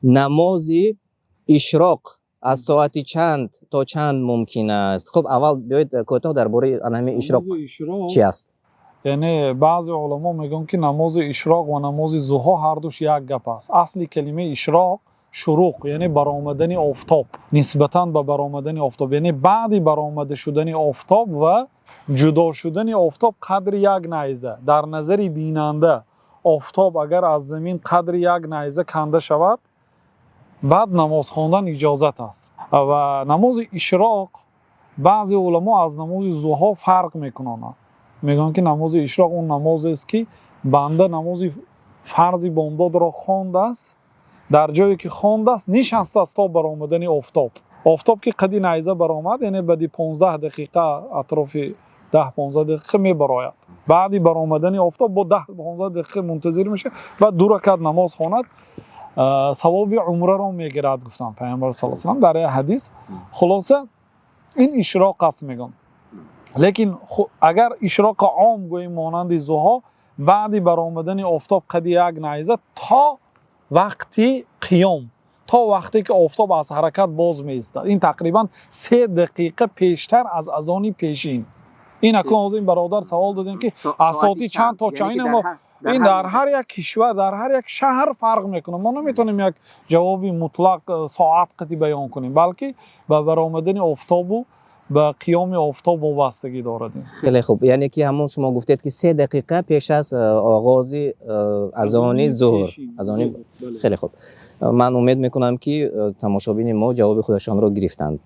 نماز اشراق از ساعت چند تا چند ممکن است؟ خب اول بیایید کوتاه درباره همین اشراق چی است؟ یعنی بعضی علما میگن که نماز اشراق و نماز ضحی هر دوش یک گپ است. اصلی کلمه اشراق شروق یعنی برآمدن آفتاب، نسبتاً به برآمدن آفتاب، یعنی بعد برآمده شدن آفتاب و جدا شدن آفتاب قدر یک نیزه. در نظر بیننده آفتاب اگر از زمین قدر یک نیزه کنده شود، بعد نماز خواندن اجازت است. و نماز اشراق بعضی علما از نماز ضحی فرق میکنند. میگن که نماز اشراق اون نمازی است که بنده نماز فرض بامداد را خوانده است، در جایی که خوانده است نشسته است تا برآمدن آفتاب. آفتاب که قدی نیزه برآمد، یعنی بعد 15 دقیقه اطراف 10-15 دقیقه میبراید. بعدی برآمدن آفتاب با 10-15 دقیقه منتظر میشه و 2 رکعت نماز خواند، ثواب عمره را میگیرد گفتن پیامبر صلی الله علیه و آله در حدیث. خلاصه این اشراق است میگن. لیکن اگر اشراق عام گوییم مانند ضحی، بعد برآمدن آفتاب قد یک نیزه تا وقتی قیام، تا وقتی که آفتاب از حرکت باز میایستد، این تقریبا 3 دقیقه پیشتر از اذان پیشین. این اکنون از این برادر سوال دادیم که اساتی چند تا چند، اما این در هر یک کشور در هر یک شهر فرق میکنه. ما نمیتونیم یک جوابی مطلق ساعت قطعی بیان کنیم، بلکه به برآمدن آفتاب و به قیام آفتاب وابستگی دارد. خیلی خوب، یعنی که همون شما گفتید که 3 دقیقه پیش از آغاز اذان ظهر. خیلی خوب، من امید میکنم که تماشابین ما جواب خودشان را گرفتند.